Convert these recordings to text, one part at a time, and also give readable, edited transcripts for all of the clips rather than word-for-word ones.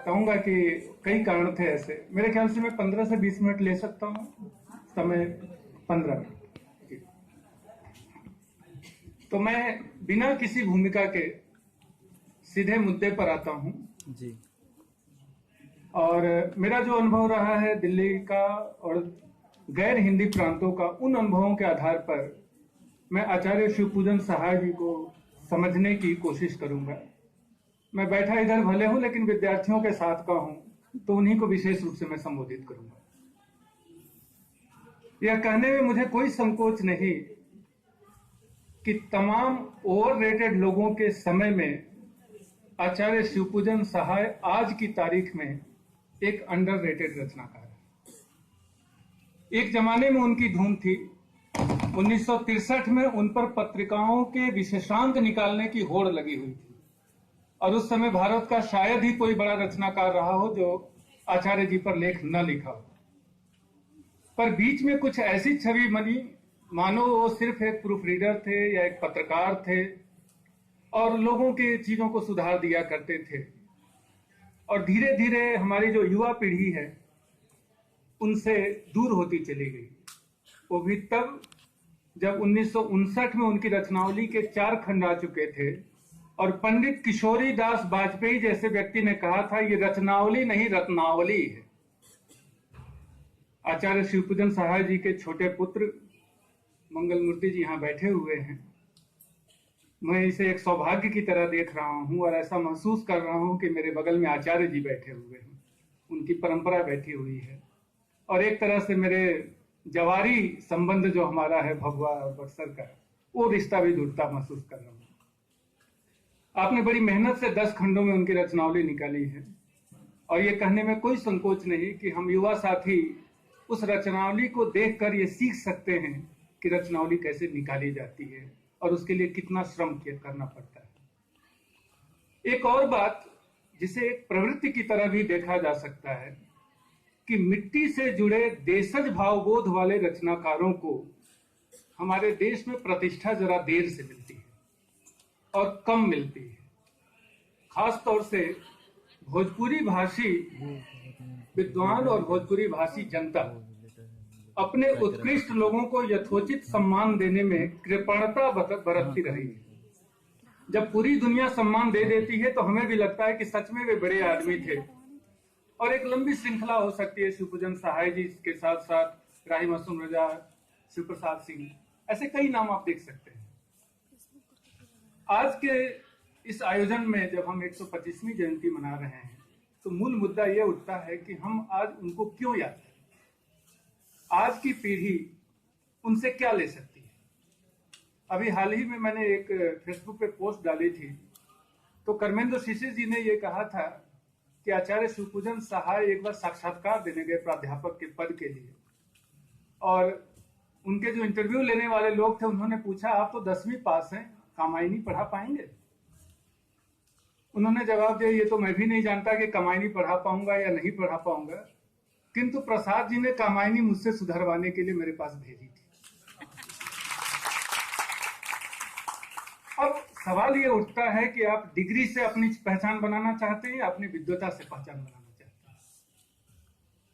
बताऊंगा कि कई कारण थे ऐसे। मेरे ख्याल से मैं 15 से 20 मिनट ले सकता हूँ समय। 15 मिनट। तो मैं बिना किसी भूमिका के सीधे मुद्दे पर आता हूँ। जी। और मेरा जो अनुभव रहा है दिल्ली का और गैर हिंदी प्रांतों का, उन अनुभवों के आधार पर मैं आचार्य शिवपूजन सहाय जी को समझने की कोशिश करूंगा। मैं बैठा इधर भले हूं, लेकिन विद्यार्थियों के साथ का हूं, तो उन्हीं को विशेष रूप से मैं संबोधित करूंगा। यह कहने में मुझे कोई संकोच नहीं कि तमाम ओवररेटेड लोगों के समय में आचार्य शिवपूजन सहाय आज की तारीख में एक अंडररेटेड रचनाकार है। एक जमाने में उनकी धूम थी। 1963 में उन पर पत्रिकाओं के विशेषांक निकालने की होड़ लगी हुई थी, और उस समय भारत का शायद ही कोई बड़ा रचनाकार रहा हो जो आचार्य जी पर लेख न लिखा हो। पर बीच में कुछ ऐसी छवि बनी मानो वो सिर्फ एक प्रूफ रीडर थे या एक पत्रकार थे, और लोगों की चीजों को सुधार दिया करते थे। और धीरे धीरे हमारी जो युवा पीढ़ी है उनसे दूर होती चली गई। वो भी तब जब 1959 में उनकी रचनावली के 4 खंड आ चुके थे, और पंडित किशोरी दास वाजपेयी जैसे व्यक्ति ने कहा था ये रचनावली नहीं रत्नावली है। आचार्य शिवपूजन सहाय जी के छोटे पुत्र मंगल मूर्ति जी यहाँ बैठे हुए हैं। मैं इसे एक सौभाग्य की तरह देख रहा हूं और ऐसा महसूस कर रहा हूं कि मेरे बगल में आचार्य जी बैठे हुए हैं, उनकी परंपरा बैठी हुई है, और एक तरह से मेरे जवारी संबंध जो हमारा है भगवा और बक्सर का, वो रिश्ता भी जुड़ता महसूस कर रहा हूं। आपने बड़ी मेहनत से 10 खंडों में उनकी रचनावली निकाली है, और ये कहने में कोई संकोच नहीं कि हम युवा साथी उस रचनावली को देखकर ये सीख सकते हैं कि रचनावली कैसे निकाली जाती है और उसके लिए कितना श्रम करना पड़ता है। एक और बात जिसे एक प्रवृत्ति की तरह भी देखा जा सकता है कि मिट्टी से जुड़े देशज भावबोध वाले रचनाकारों को हमारे देश में प्रतिष्ठा जरा देर से मिलती है और कम मिलती है। खास तौर से भोजपुरी भाषी विद्वान और भोजपुरी भाषी जनता अपने उत्कृष्ट लोगों को यथोचित सम्मान देने में कृपणता बरतती रही है। जब पूरी दुनिया सम्मान दे देती है तो हमें भी लगता है कि सच में वे बड़े आदमी थे। और एक लंबी श्रृंखला हो सकती है शिवपूजन सहाय जी के साथ साथ राही मासूम रजा, शिव प्रसाद सिंह, ऐसे कई नाम आप देख सकते हैं। आज के इस आयोजन में जब हम 125वीं जयंती मना रहे हैं तो मूल मुद्दा यह उठता है कि हम आज उनको क्यों याद करें। आज की पीढ़ी उनसे क्या ले सकती है। अभी हाल ही में मैंने एक फेसबुक पे पोस्ट डाली थी, तो कर्मेंद्र शिशिर जी ने यह कहा था कि आचार्य शिवपूजन सहाय एक बार साक्षात्कार देने गए प्राध्यापक के पद के लिए, और उनके जो इंटरव्यू लेने वाले लोग थे उन्होंने पूछा आप तो 10वीं पास हैं, कामायनी पढ़ा पाएंगे। उन्होंने जवाब दिया ये तो मैं भी नहीं जानता कि कामायनी पढ़ा पाऊंगा या नहीं पढ़ा पाऊंगा, किंतु प्रसाद जी ने कामायनी मुझसे सुधरवाने के लिए मेरे पास भेजी थी। अब सवाल ये उठता है कि आप डिग्री से अपनी पहचान बनाना चाहते हैं या अपनी विद्वता से पहचान बनाना चाहते हैं।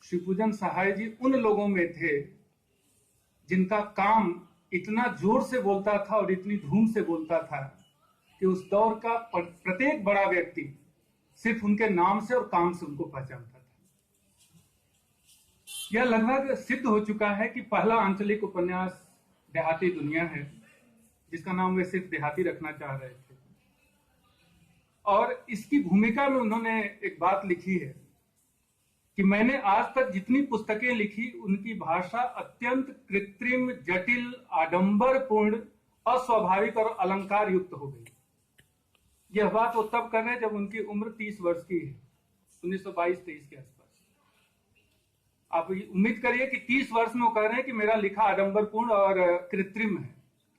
शिवपूजन सहाय जी उन लोगों में थे जिनका काम इतना जोर से बोलता था और इतनी धूम से बोलता था कि उस दौर का प्रत्येक बड़ा व्यक्ति सिर्फ उनके नाम से और काम से उनको पहचानता था। यह लगभग सिद्ध हो चुका है कि पहला आंचलिक उपन्यास देहाती दुनिया है, जिसका नाम वे सिर्फ देहाती रखना चाह रहे थे। और इसकी भूमिका में उन्होंने एक बात लिखी है कि मैंने आज तक जितनी पुस्तकें लिखी उनकी भाषा अत्यंत कृत्रिम, जटिल, आडंबरपूर्ण, अस्वाभाविक और अलंकार युक्त हो गई। यह बात वो तब कर रहे हैं जब उनकी उम्र 30 वर्ष की है, 1922-23 के आसपास। आप उम्मीद करिए कि 30 वर्ष में वो कह रहे हैं कि मेरा लिखा आडंबरपूर्ण और कृत्रिम है।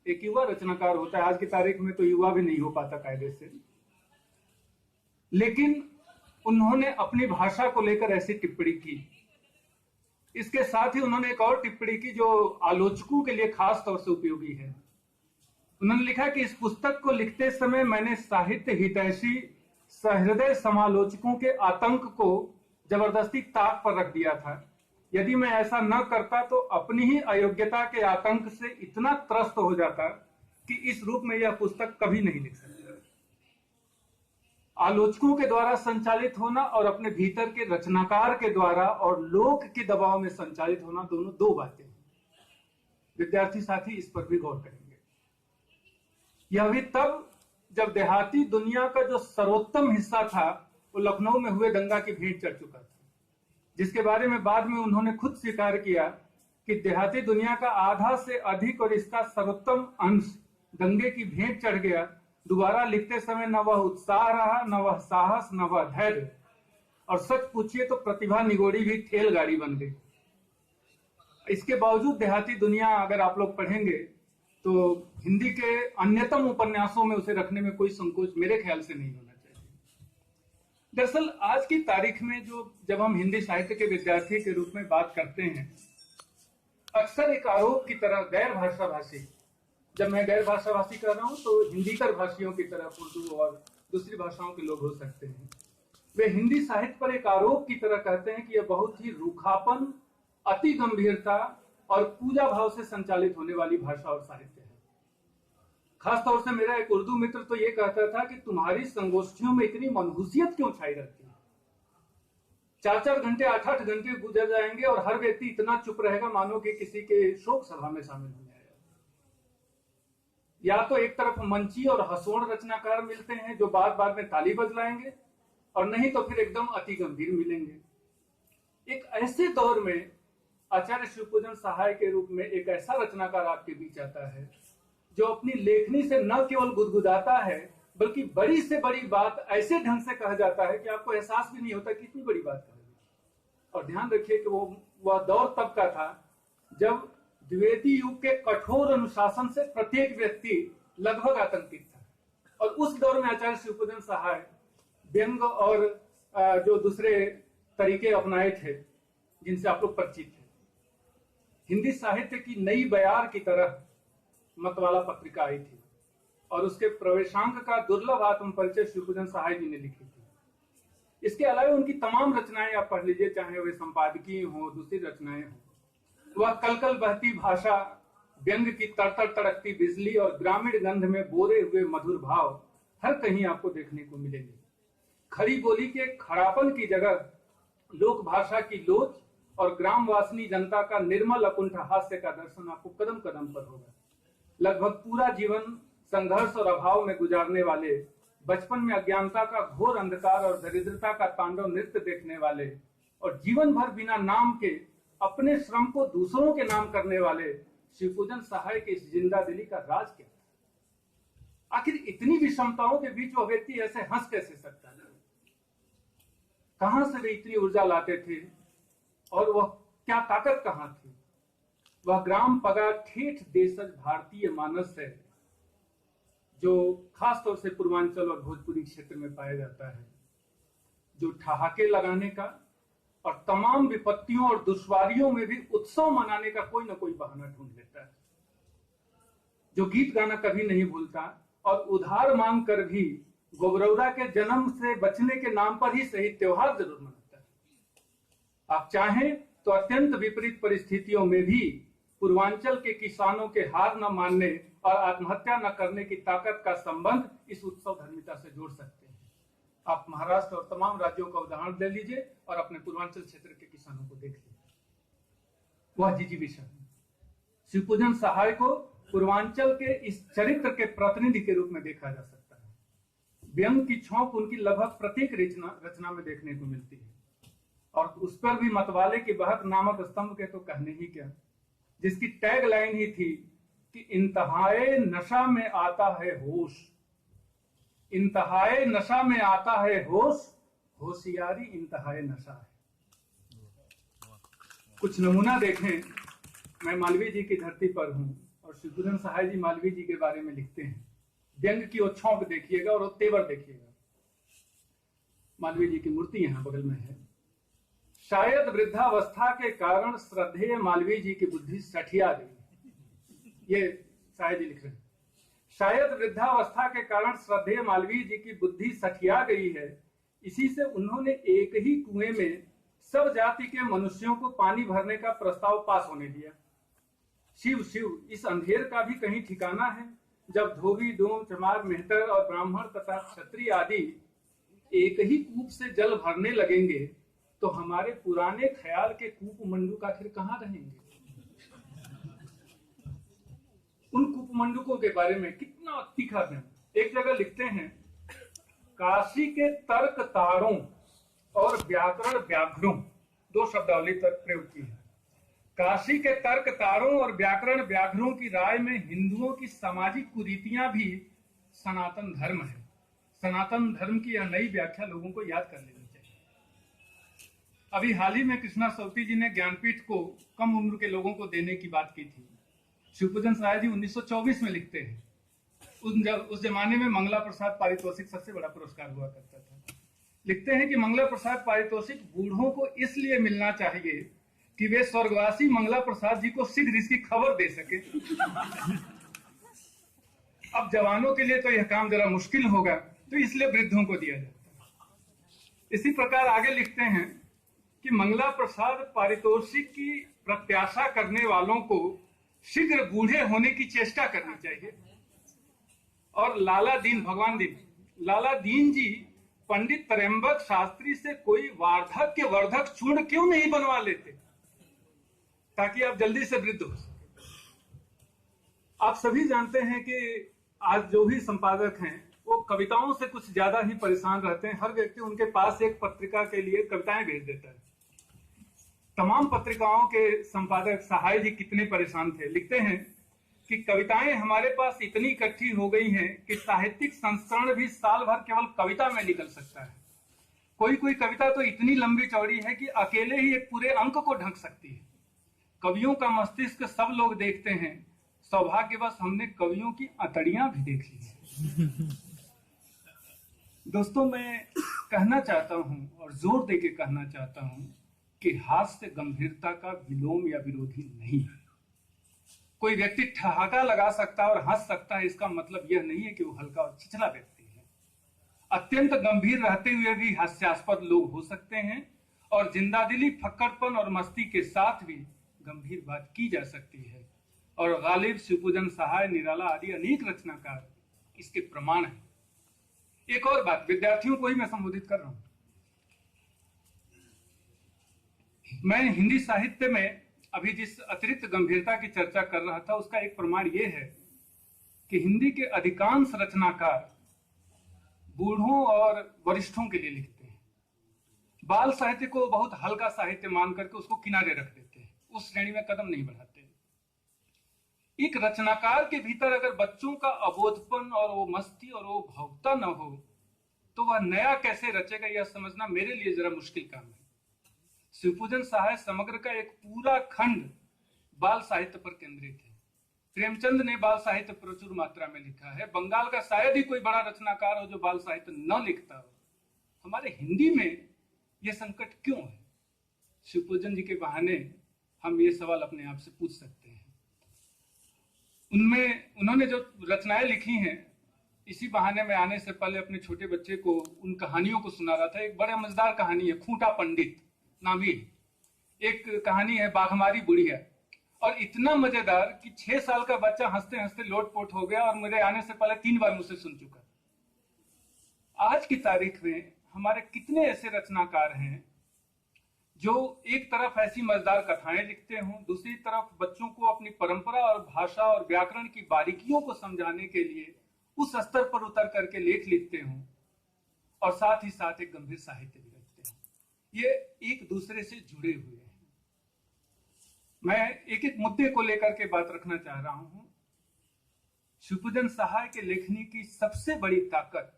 एक युवा रचनाकार होता है, आज की तारीख में तो युवा भी नहीं हो पाता कायदे से, लेकिन उन्होंने अपनी भाषा को लेकर ऐसी टिप्पणी की। इसके साथ ही उन्होंने एक और टिप्पणी की जो आलोचकों के लिए खास तौर से उपयोगी है। उन्होंने लिखा कि इस पुस्तक को लिखते समय मैंने साहित्य हितैषी सहृदय समालोचकों के आतंक को जबरदस्ती ताक पर रख दिया था। यदि मैं ऐसा न करता तो अपनी ही अयोग्यता के आतंक से इतना त्रस्त हो जाता कि इस रूप में यह पुस्तक कभी नहीं लिख सकता। आलोचकों के द्वारा संचालित होना और अपने भीतर के रचनाकार के द्वारा और लोक के दबाव में संचालित होना, दोनों दो बातें हैं। विद्यार्थी साथी इस पर भी गौर करेंगे। यह भी तब जब देहाती दुनिया का जो सर्वोत्तम हिस्सा था वो लखनऊ में हुए दंगा की भेंट चढ़ चुका था, जिसके बारे में बाद में उन्होंने खुद स्वीकार किया कि देहाती दुनिया का आधा से अधिक और इसका सर्वोत्तम अंश दंगे की भेंट चढ़ गया। दोबारा लिखते समय न वह उत्साह रहा, न वह साहस, न वह धैर्य, और सच पूछिए तो प्रतिभा निगोड़ी भी ठेल गाड़ी बन गई। इसके बावजूद देहाती दुनिया अगर आप लोग पढ़ेंगे तो हिंदी के अन्यतम उपन्यासों में उसे रखने में कोई संकोच मेरे ख्याल से नहीं होना चाहिए। दरअसल आज की तारीख में जब हम हिंदी साहित्य के विद्यार्थी के रूप में बात करते हैं, अक्सर एक आरोप की तरह गैर भाषाभाषी, जब मैं गैर भाषाभाषी कर रहा हूं तो हिंदीकर भाषियों की तरह उर्दू और दूसरी भाषाओं के लोग हो सकते हैं, वे हिंदी साहित्य पर एक आरोप की तरह कहते हैं कि यह बहुत ही रूखापन, अति गंभीरता और पूजा भाव से संचालित होने वाली भाषा और साहित्य है। खासतौर से मेरा एक उर्दू मित्र तो ये कहता था कि तुम्हारी संगोष्ठियों में इतनी मनहूसियत क्यों छाई रहती है। 4-4 घंटे 8-8 घंटे गुजर जाएंगे और हर व्यक्ति इतना चुप रहेगा मानो कि किसी के शोक सभा में शामिल होने आया। या तो एक तरफ मंची और हंसोड़ रचनाकार मिलते हैं जो बार बार में ताली बजलाएंगे, और नहीं तो फिर एकदम अति गंभीर मिलेंगे। एक ऐसे दौर में आचार्य शिवपूजन सहाय के रूप में एक ऐसा रचनाकार आपके बीच आता है जो अपनी लेखनी से न केवल गुदगुदाता है बल्कि बड़ी से बड़ी बात ऐसे ढंग से कहा जाता है कि आपको एहसास भी नहीं होता कि इतनी बड़ी बात है। और ध्यान रखिए कि वह दौर तब का था जब द्विवेदी युग के कठोर अनुशासन से प्रत्येक व्यक्ति लगभग आतंकित था, और उस दौर में आचार्य शिवपूजन सहाय व्यंग और जो दूसरे तरीके अपनाए थे जिनसे आप लोग परिचित थे। हिंदी साहित्य की नई बयार की तरह मतवाला पत्रिका आई थी और उसके प्रवेशांक का दुर्लभ आत्म परिचय शिवपूजन सहाय जी ने लिखी थी। इसके अलावा उनकी तमाम रचनाएं आप पढ़ लीजिए, चाहे वे संपादकीय हो, दूसरी रचनाएं हो, वह कलकल बहती भाषा, व्यंग की तड़तड़ तड़कती बिजली और ग्रामीण गंध में बोरे हुए मधुर भाव हर कहीं आपको देखने को मिलेंगे। खड़ी बोली के खड़ापन की जगह लोक भाषा की लोच और ग्रामवासिनी जनता का निर्मल अकुंठ हास्य का दर्शन आपको कदम कदम पर होगा। लगभग पूरा जीवन संघर्ष और अभाव में गुजारने वाले, बचपन में अज्ञानता का घोर अंधकार और दरिद्रता का तांडव नृत्य देखने वाले और जीवन भर बिना नाम के अपने श्रम को दूसरों के नाम करने वाले शिवपूजन सहाय के इस जिंदा दिली का राज क्या था? आखिर इतनी विषमताओं के बीच वह व्यक्ति ऐसे हंस कैसे सकता है? कहां से वे इतनी ऊर्जा लाते थे और वह क्या ताकत कहां थी? वह ग्राम पगा ठेठ देशज भारतीय मानस है जो खासतौर से पूर्वांचल और भोजपुरी क्षेत्र में पाया जाता है, जो ठहाके लगाने का और तमाम विपत्तियों और दुश्वारियों में भी उत्सव मनाने का कोई ना कोई बहाना ढूंढ लेता है, जो गीत गाना कभी नहीं भूलता और उधार मांग कर भी गोबरौदा के जन्म से बचने के नाम पर ही सही त्योहार जरूर मनाता है। आप चाहें तो अत्यंत विपरीत परिस्थितियों में भी पूर्वांचल के किसानों के हार न मानने और आत्महत्या न करने की ताकत का संबंध इस उत्सव धर्मिता से जोड़ सकते हैं। आप महाराष्ट्र और तमाम राज्यों का उदाहरण ले लीजिए और अपने पूर्वांचल क्षेत्र के किसानों को देख लीजिए। वह जिजीविषय शिवपूजन सहाय को पूर्वांचल के इस चरित्र के प्रतिनिधि के रूप में देखा जा सकता है। व्यंग की छौंक उनकी लगभग प्रत्येक रचना में देखने को मिलती है, और उस पर भी मतवाले की बहक नामक स्तंभ के तो कहने ही क्या, जिसकी टैग लाइन ही थी कि इंतहाए नशा में आता है होश, इंतहाए नशा में आता है होश, होशियारी इंतहाए नशा है। कुछ नमूना देखें। मैं मालवीय जी की धरती पर हूं और शिवपूजन सहाय जी मालवीय जी के बारे में लिखते हैं। व्यंग की वो छौंक देखिएगा और वो तेवर देखिएगा। मालवीय जी की मूर्ति यहां बगल में है। शायद वृद्धावस्था के कारण श्रद्धेय मालवीय जी की बुद्धि सठिया गई, ये सहाय जी लिख रहे हैं। शायद वृद्धावस्था के कारण श्रद्धेय मालवीय जी की बुद्धि सठिया गई है, इसी से उन्होंने एक ही कुएं में सब जाति के मनुष्यों को पानी भरने का प्रस्ताव पास होने दिया। शिव शिव, इस अंधेर का भी कहीं ठिकाना है? जब धोबी, डोम, चमार, मेहतर और ब्राह्मण तथा क्षत्रिय आदि एक ही कूप से जल भरने लगेंगे तो हमारे पुराने ख्याल के कूप मंडूक आखिर कहाँ रहेंगे? उन कूप मंडूकों के बारे में कितना तीखा है। एक जगह लिखते हैं, काशी के तर्क तारों और व्याकरण व्याघ्रों, दो शब्दावली तक प्रयोग की है। काशी के तर्क तारों और व्याकरण व्याघ्रों की राय में हिंदुओं की सामाजिक कुरीतियां भी सनातन धर्म है। सनातन धर्म की यह नई व्याख्या लोगों को याद कर लेनी चाहिए। अभी हाल ही में कृष्णा सवती जी ने ज्ञानपीठ को कम उम्र के लोगों को देने की बात की थी। शिवपूजन सहाय जी 1924 में लिखते हैं, उस जमाने में मंगला प्रसाद पारितोषिक सबसे बड़ा पुरस्कार हुआ करता था। लिखते हैं कि मंगला प्रसाद पारितोषिक बूढ़ों को इसलिए मिलना चाहिए कि वे स्वर्गवासी मंगला प्रसाद जी को शीघ्र इसकी खबर दे सके। अब जवानों के लिए तो यह काम जरा मुश्किल होगा, तो इसलिए वृद्धों को दिया जाता है। इसी प्रकार आगे लिखते हैं कि मंगला प्रसाद पारितोषिक की प्रत्याशा करने वालों को शीघ्र बूढ़े होने की चेष्टा करनी चाहिए। और लाला दीन जी पंडित त्र्यंबक शास्त्री से कोई वार्धक्य वर्धक चूर्ण क्यों नहीं बनवा लेते ताकि आप जल्दी से वृद्ध हो सके। आप सभी जानते हैं कि आज जो भी संपादक हैं वो कविताओं से कुछ ज्यादा ही परेशान रहते हैं। हर व्यक्ति उनके पास एक पत्रिका के लिए कविताएं भेज देता है। तमाम पत्रिकाओं के संपादक सहाय जी कितने परेशान थे। लिखते हैं कि कविताएं हमारे पास इतनी इकट्ठी हो गई हैं कि साहित्यिक संस्करण भी साल भर केवल कविता में निकल सकता है। कोई कोई कविता तो इतनी लंबी चौड़ी है कि अकेले ही एक पूरे अंक को ढक सकती है। कवियों का मस्तिष्क सब लोग देखते हैं, सौभाग्यवश हमने कवियों की अतड़ियां भी देख ली है। दोस्तों, मैं कहना चाहता हूं और जोर देके कहना चाहता हूं कि हास्य गंभीरता का विलोम या विरोधी नहीं है। कोई व्यक्ति ठहाका लगा सकता है और हंस सकता है, इसका मतलब यह नहीं है कि वो हल्का और छिछला व्यक्ति है। अत्यंत गंभीर रहते हुए भी हास्यास्पद लोग हो सकते हैं और जिंदादिली, फक्कड़पन और मस्ती के साथ भी गंभीर बात की जा सकती है। और गालिब, शिवपूजन सहाय, निराला आदि अनेक रचनाकार इसके प्रमाण हैं। एक और बात, विद्यार्थियों को ही मैं संबोधित कर रहा हूं। मैं हिंदी साहित्य में अभी जिस अतिरिक्त गंभीरता की चर्चा कर रहा था उसका एक प्रमाण यह है कि हिंदी के अधिकांश रचनाकार बूढ़ों और वरिष्ठों के लिए लिखते हैं। बाल साहित्य को बहुत हल्का साहित्य मान करके उसको किनारे रख देते हैं, उस श्रेणी में कदम नहीं बढ़ाते। एक रचनाकार के भीतर अगर बच्चों का अबोधपन और वो मस्ती और वो भावुकता न हो तो वह नया कैसे रचेगा, यह समझना मेरे लिए जरा मुश्किल काम है। शिवपूजन सहाय समग्र का एक पूरा खंड बाल साहित्य पर केंद्रित है। प्रेमचंद ने बाल साहित्य प्रचुर मात्रा में लिखा है। बंगाल का शायद ही कोई बड़ा रचनाकार हो जो बाल साहित्य न लिखता हो। हमारे हिंदी में यह संकट क्यों है? शिवपूजन जी के बहाने हम ये सवाल अपने आप से पूछ सकते हैं। उन्होंने जो रचनाएं लिखी हैं, इसी बहाने में आने से पहले अपने छोटे बच्चे को उन कहानियों को सुना रहा था। एक बड़ा मजेदार कहानी है, खूंटा पंडित नामी एक कहानी है, बाघमारी बुढ़िया। और इतना मजेदार कि 6 साल का बच्चा हंसते हंसते लोटपोट हो गया और मेरे आने से पहले 3 बार मुझसे सुन चुका। आज की तारीख में हमारे कितने ऐसे रचनाकार हैं जो एक तरफ ऐसी मजेदार कथाएं लिखते हों, दूसरी तरफ बच्चों को अपनी परंपरा और भाषा और व्याकरण की बारीकियों को समझाने के लिए उस स्तर पर उतर करके लेख लिखते हों और साथ ही साथ एक गंभीर साहित्य भी रखते हैं। ये एक दूसरे से जुड़े हुए हैं। मैं एक एक मुद्दे को लेकर के बात रखना चाह रहा हूं। शिवपूजन सहाय के लेखनी की सबसे बड़ी ताकत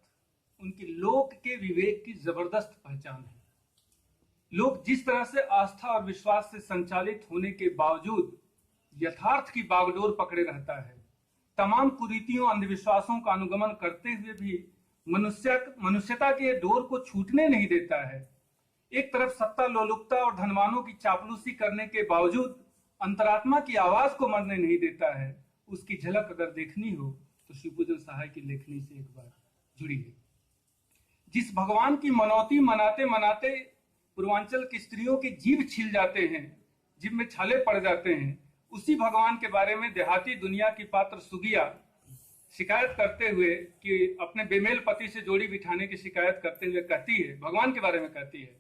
उनकी लोक के विवेक की जबरदस्त पहचान है। लोग जिस तरह से आस्था और विश्वास से संचालित होने के बावजूद यथार्थ की बागडोर पकड़े रहता है, तमाम कुरीतियों अंधविश्वासों का अनुगमन करते हुए भी मनुष्यता के डोर को छूटने नहीं देता है। एक तरफ सत्ता लोलुपता और धनवानों की चापलूसी करने के बावजूद अंतरात्मा की आवाज को मरने नहीं देता है। उसकी झलक अगर देखनी हो तो शिवपूजन सहाय की लेखनी से एक बार जुड़िए। जिस भगवान की मनौती मनाते मनाते पूर्वांचल की स्त्रियों के जीभ छिल जाते हैं, जीभ में छाले पड़ जाते हैं, उसी भगवान के बारे में देहाती दुनिया की पात्र सुगिया शिकायत करते हुए कि अपने बेमेल पति से जोड़ी बिठाने की शिकायत करते हुए कहती है, भगवान के बारे में कहती है,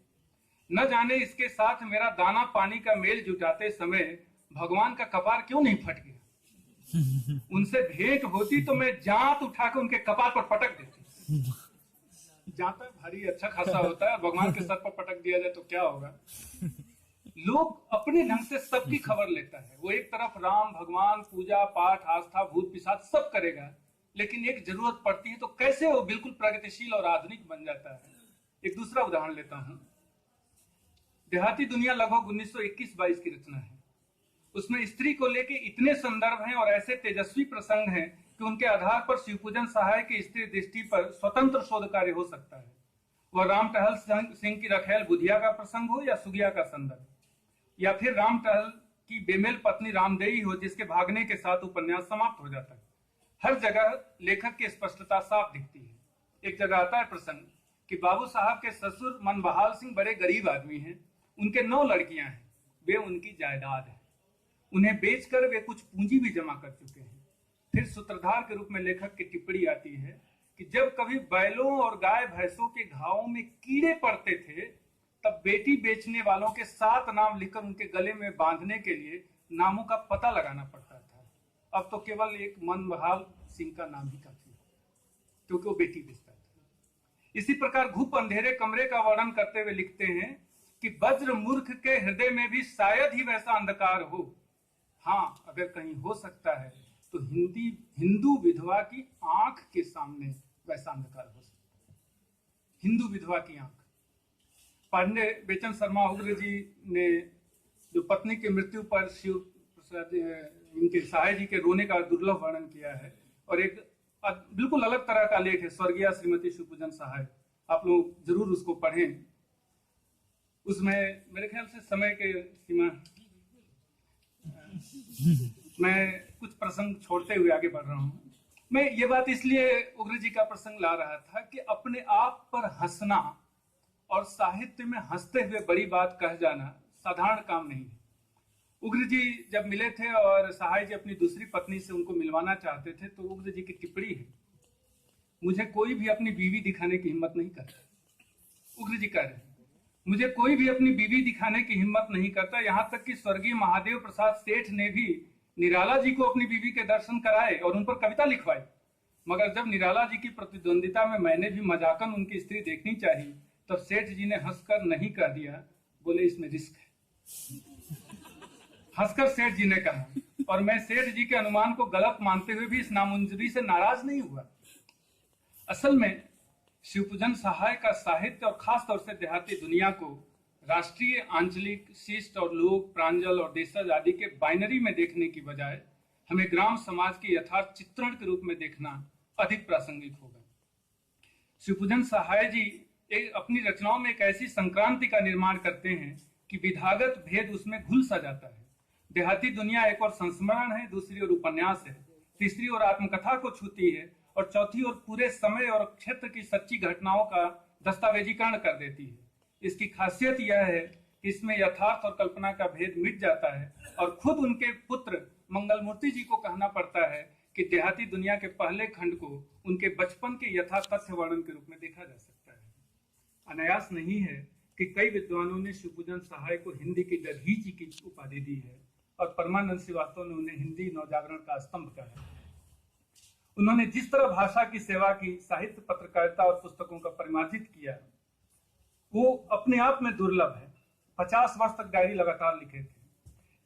न जाने इसके साथ मेरा दाना पानी का मेल जुटाते समय भगवान का कपार क्यों नहीं फट गया। उनसे भेंट होती तो मैं जांत उठाकर उनके कपार पर पटक देती। जाता भारी अच्छा खासा होता है, भगवान के सर पर पटक दिया जाए तो क्या होगा। लोग अपने ढंग से सबकी खबर लेता है। वो एक तरफ राम भगवान पूजा पाठ आस्था भूत पिशाच सब करेगा, लेकिन एक जरूरत पड़ती है तो कैसे वो बिल्कुल प्रगतिशील और आधुनिक बन जाता है। एक दूसरा उदाहरण लेता हूं। देहाती दुनिया लगभग 1921-22 की रचना है। उसमें स्त्री को लेके इतने संदर्भ हैं और ऐसे तेजस्वी प्रसंग हैं कि उनके आधार पर शिवपूजन सहाय की स्त्री दृष्टि पर स्वतंत्र शोध कार्य हो सकता है। वह राम टहल सिंह की रखेल बुधिया का प्रसंग हो या सुगिया का संदर्भ, या फिर राम टहल की बेमेल पत्नी रामदेई हो जिसके भागने के साथ उपन्यास समाप्त हो जाता है। हर जगह लेखक की स्पष्टता साफ दिखती है। एक जगह आता है प्रसंग कि बाबू साहब के ससुर मनबहाल सिंह बड़े गरीब आदमी हैं, उनके 9 लड़कियां हैं, वे उनकी जायदाद है, उन्हें बेचकर वे कुछ पूंजी भी जमा कर चुके हैं। फिर सूत्रधार के रूप में लेखक की टिप्पणी आती है कि जब कभी बैलों और गाय भैंसों के घावों में कीड़े पड़ते थे तब बेटी बेचने वालों के 7 नाम लिखकर उनके गले में बांधने के लिए नामों का पता लगाना पड़ता था। अब तो केवल एक मनबहाल सिंह का नाम ही काफी है क्योंकि वो बेटी बेचता था। इसी प्रकार घुप अंधेरे कमरे का वर्णन करते हुए लिखते हैं कि वज्र मूर्ख के हृदय में भी शायद ही वैसा अंधकार हो। हाँ, अगर कहीं हो सकता है तो हिंदू विधवा की आंख के सामने वैसा अंधकार हो सकता है। हिंदू विधवा की आंख। पांडे बेचन शर्मा उग्र जी ने जो पत्नी की मृत्यु पर शिव प्रसाद इनके सहाय जी के रोने का दुर्लभ वर्णन किया है, और एक बिल्कुल अलग तरह का लेख है स्वर्गीय श्रीमती शिवपूजन सहाय, आप लोग जरूर उसको पढ़ें। उसमें मेरे ख्याल से समय के सीमा मैं कुछ प्रसंग छोड़ते हुए आगे बढ़ रहा हूं। मैं ये बात इसलिए उग्र जी का प्रसंग ला रहा था कि अपने आप पर हंसना और साहित्य में हंसते हुए बड़ी बात कह जाना साधारण काम नहीं है। उग्र जी जब मिले थे और सहाय जी अपनी दूसरी पत्नी से उनको मिलवाना चाहते थे तो उग्र जी की टिप्पणी है, मुझे कोई भी अपनी बीवी दिखाने की हिम्मत नहीं करता। उग्र जी कह रहे हैं, मुझे कोई भी अपनी बीवी दिखाने की हिम्मत नहीं करता। यहां तक कि स्वर्गीय महादेव प्रसाद सेठ ने भी निराला जी को अपनी बीवी के दर्शन कराए और उन पर कविता लिखवाई, मगर जब निराला जी की प्रतिद्वंदिता में मैंने भी मजाकन उनकी स्त्री देखनी चाहिए तब सेठ जी ने हंसकर नहीं कह दिया, बोले इसमें रिस्क है। हंसकर सेठ जी ने कहा, और मैं सेठ जी के अनुमान को गलत मानते हुए भी इस नामुंजरी से नाराज नहीं हुआ। असल में शिवपूजन सहाय का साहित्य और खास तौर से देहाती दुनिया को राष्ट्रीय, आंचलिक, शिष्ट और लोक, प्रांजल और देशज आदि के बाइनरी में देखने की बजाय हमें ग्राम समाज के यथार्थ चित्रण के रूप में देखना अधिक प्रासंगिक होगा। शिवपूजन सहाय जी अपनी रचनाओं में एक ऐसी संक्रांति का निर्माण करते हैं कि विधागत भेद उसमें घुल सा जाता है। देहाती दुनिया एक और संस्मरण है, दूसरी ओर उपन्यास है, तीसरी ओर आत्मकथा को छूती है, और चौथी ओर पूरे समय और क्षेत्र की सच्ची घटनाओं का दस्तावेजीकरण कर देती है। इसकी खासियत यह है कि इसमें यथार्थ और कल्पना का भेद मिट जाता है और खुद उनके पुत्र मंगलमूर्ति जी को कहना पड़ता है कि देहाती दुनिया के पहले खंड को उनके बचपन के यथार्थ तथ्य वर्णन के रूप में देखा जा सकता है। अनायास नहीं है कि कई विद्वानों ने शिवपूजन सहाय को हिंदी की दधीची की उपाधि दी है और परमानंद श्रीवास्तव ने उन्हें हिंदी नवजागरण का स्तंभ कहा है। उन्होंने जिस तरह भाषा की सेवा की, साहित्य, पत्रकारिता और पुस्तकों का परिमार्जित किया, वो अपने आप में दुर्लभ है। 50 वर्ष तक डायरी लगातार लिखे थे।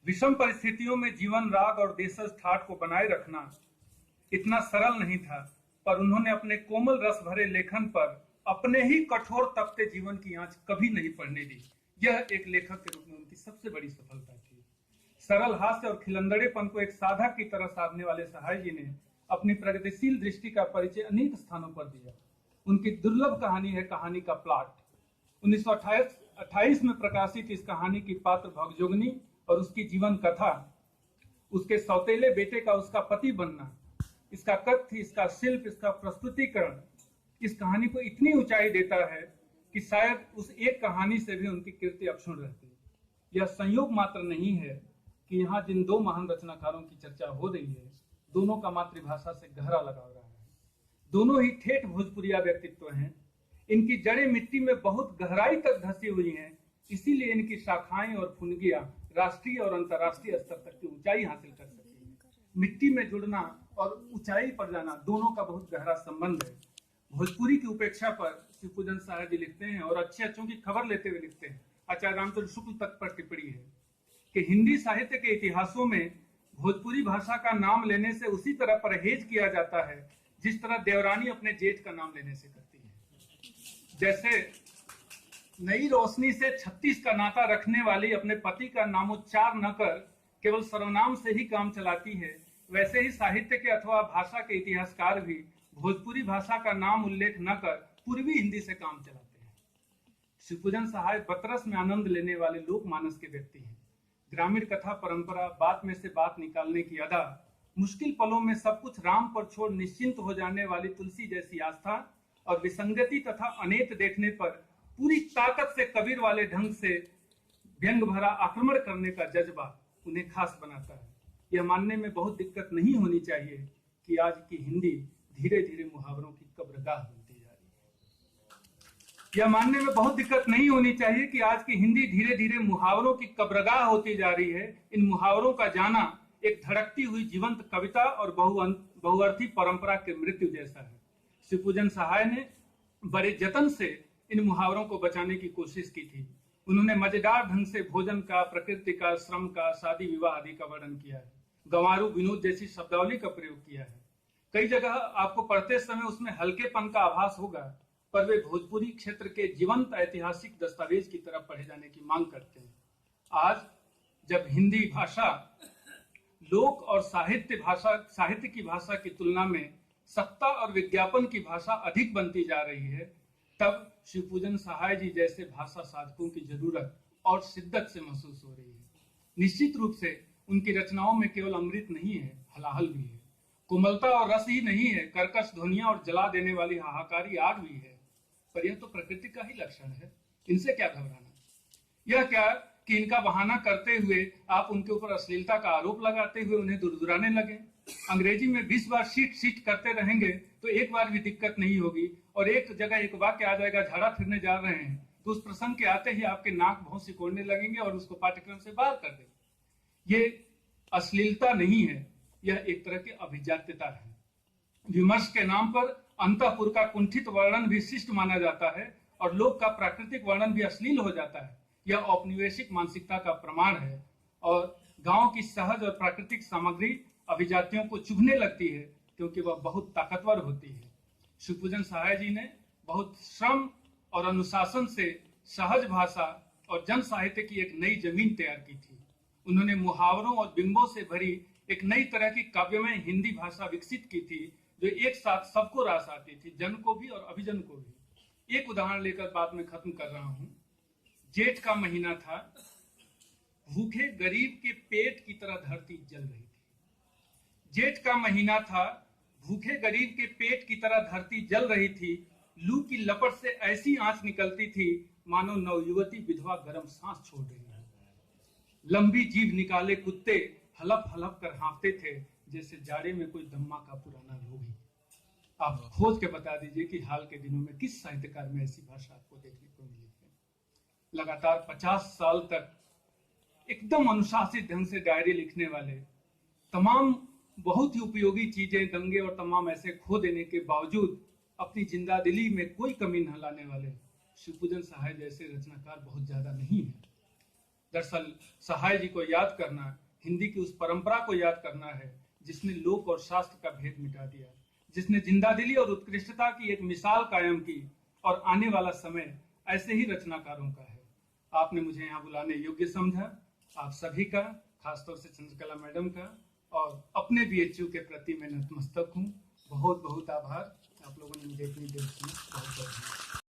विषम परिस्थितियों में जीवन राग और देशज ठाठ को बनाए रखना इतना सरल नहीं था, पर उन्होंने अपने कोमल रस भरे लेखन पर अपने ही कठोर तपते जीवन की आंच कभी नहीं पड़ने दी। यह एक लेखक के रूप में उनकी सबसे बड़ी सफलता थी। सरल हास्य और खिलंदड़ेपन को एक साधक की तरह साधने वाले सहाय जी ने अपनी प्रगतिशील दृष्टि का परिचय अनेक स्थानों पर दिया। उनकी दुर्लभ कहानी है कहानी का प्लॉट। 1928 में प्रकाशित इस कहानी की पात्र भगजोगनी और उसकी जीवन कथा, उसके सौतेले बेटे का उसका पति बनना, इसका कथ्य, इसका शिल्प, इसका प्रस्तुतिकरण इस कहानी को इतनी ऊंचाई देता है कि शायद उस एक कहानी से भी उनकी कीर्ति अक्षुण्ण रहती है। यह संयोग मात्र नहीं है कि यहाँ जिन दो महान रचनाकारों की चर्चा हो रही है, दोनों का मातृभाषा से गहरा लगाव रहा है। दोनों ही ठेठ भोजपुरिया व्यक्तित्व हैं। इनकी जड़ें मिट्टी में बहुत गहराई तक धसी हुई हैं, इसीलिए इनकी शाखाएं और फुनगियां राष्ट्रीय और अंतर्राष्ट्रीय स्तर तक की ऊंचाई हासिल कर सकी है। मिट्टी में जुड़ना और ऊंचाई पर जाना दोनों का बहुत गहरा संबंध है। भोजपुरी की उपेक्षा पर शिवपूजन साहब जी लिखते हैं और अच्छे अच्छों की खबर लेते हुए लिखते हैं। आचार्य रामचंद्र शुक्ल तक पर टिप्पणी है कि हिंदी साहित्य के इतिहासों में भोजपुरी भाषा का नाम लेने से उसी तरह परहेज किया जाता है जिस तरह देवरानी अपने जेठ का नाम लेने से करती है। जैसे नई रोशनी से 36 का नाता रखने वाली अपने पति का नामोच्चार न कर केवल सर्वनाम से ही काम चलाती है, वैसे ही साहित्य के अथवा भाषा के इतिहासकार भी भोजपुरी भाषा का नाम उल्लेख न कर पूर्वी हिंदी से काम चलाते हैं। शिवपूजन सहाय बतरस में आनंद लेने वाले लोकमानस के व्यक्ति हैं। ग्रामीण कथा परंपरा, बात में से बात निकालने की अदा, मुश्किल पलों में सब कुछ राम पर छोड़ निश्चिंत हो जाने वाली तुलसी जैसी आस्था और विसंगति तथा अनेत देखने पर पूरी ताकत से कबीर वाले ढंग से व्यंग भरा आक्रमण करने का जज्बा उन्हें खास बनाता है। यह मानने में बहुत दिक्कत नहीं होनी चाहिए कि आज की हिंदी धीरे धीरे मुहावरों की कब्रगाह बनती जा रही है। यह मानने में बहुत दिक्कत नहीं होनी चाहिए कि आज की हिंदी धीरे धीरे मुहावरों की कब्रगाह होती जा रही है। इन मुहावरों का जाना एक धड़कती हुई जीवंत कविता और बहुअर्थी परंपरा के मृत्यु जैसा है। शिवपूजन सहाय ने बड़े जतन से इन मुहावरों को बचाने की कोशिश की थी। उन्होंने मजेदार ढंग से भोजन का, प्रकृति का, श्रम का, शादी विवाह आदि का वर्णन किया है। गंवारू विनोद जैसी शब्दावली का प्रयोग किया है। कई जगह आपको पढ़ते समय उसमें हल्केपन का आभास होगा, पर वे भोजपुरी क्षेत्र के जीवंत ऐतिहासिक दस्तावेज की तरफ पढ़े जाने की मांग करते हैं। आज जब हिंदी भाषा लोक और साहित्य की भाषा की तुलना में सत्ता और विज्ञापन की भाषा अधिक बनती जा रही है, तब शिवपूजन सहाय जी जैसे भाषा साधकों की जरूरत और शिद्दत से महसूस हो रही है। निश्चित रूप से उनकी रचनाओं में केवल अमृत नहीं है, हलाहल भी है। कोमलता और रस ही नहीं है, कर्कश ध्वनियां और जला देने वाली हाहाकारी आग भी है। पर यह तो प्रकृति का ही लक्षण है, इनसे क्या घबराना। यह क्या कि इनका बहाना करते हुए आप उनके ऊपर अश्लीलता का आरोप लगाते हुए उन्हें दुरदुराने लगे। अंग्रेजी में 20 बार सीट करते रहेंगे तो एक बार भी दिक्कत नहीं होगी, और एक जगह एक वाक्य आ जाएगा, झाड़ा फिरने जा रहे हैं, तो उस प्रसंग के आते ही आपके नाक भौं सिकोड़ने लगेंगे और उसको पाठ्यक्रम से बाहर कर देंगे। ये अश्लीलता नहीं है, यह एक तरह की अभिजात्यता है। विमर्श के नाम पर अंतःपुर का कुंठित वर्णन भी शिष्ट माना जाता है और लोक का प्राकृतिक वर्णन भी अश्लील हो जाता है। यह औपनिवेशिक मानसिकता का प्रमाण है और गांव की सहज और प्राकृतिक सामग्री अभिजातियों को चुभने लगती है क्योंकि वह बहुत ताकतवर होती है। शिवपूजन सहाय जी ने बहुत श्रम और अनुशासन से सहज भाषा और जन साहित्य की एक नई जमीन तैयार की थी। उन्होंने मुहावरों और बिंबों से भरी एक नई तरह की काव्यमय हिंदी भाषा विकसित की थी जो एक साथ सबको रास आती थी, जन को भी और अभिजन को भी। एक उदाहरण लेकर बात में खत्म कर रहा हूं। जेठ का महीना था, भूखे गरीब के पेट की तरह धरती जल रही थी। जेठ का महीना था, भूखे गरीब के पेट की तरह धरती जल रही थी। लू की लपट से ऐसी आंच निकलती थी मानो नवयुवती विधवा गर्म सांस छोड़ रही है। लंबी जीभ निकाले कुत्ते हलफ हलफ कर हाँफते थे जैसे जाड़े में कोई दम्मा का पुराना रोगी। आप खोज के बता दीजिए कि हाल के दिनों में किस साहित्यकार में ऐसी भाषा आपको देखने को मिली है। लगातार 50 साल तक एकदम अनुशासित ढंग से डायरी लिखने वाले, तमाम बहुत ही उपयोगी चीजें, दंगे और तमाम ऐसे खो देने के बावजूद अपनी जिंदादिली में कोई कमी न लाने वाले शिवपूजन सहाय जैसे रचनाकार बहुत ज्यादा नहीं है। दरअसल सहाय जी को याद करना हिंदी की उस परंपरा को याद करना है जिसने लोक और शास्त्र का भेद मिटा दिया, जिसने जिंदादिली और उत्कृष्टता की एक मिसाल कायम की, और आने वाला समय ऐसे ही रचनाकारों का है। आपने मुझे यहाँ बुलाने योग्य समझा। आप सभी का, खासतौर से चंद्रकला मैडम का और अपने बीएचयू के प्रति मैं नतमस्तक हूँ। बहुत बहुत आभार। आप लोगों ने मुझे इतनी देर सुना, बहुत बहुत धन्यवाद।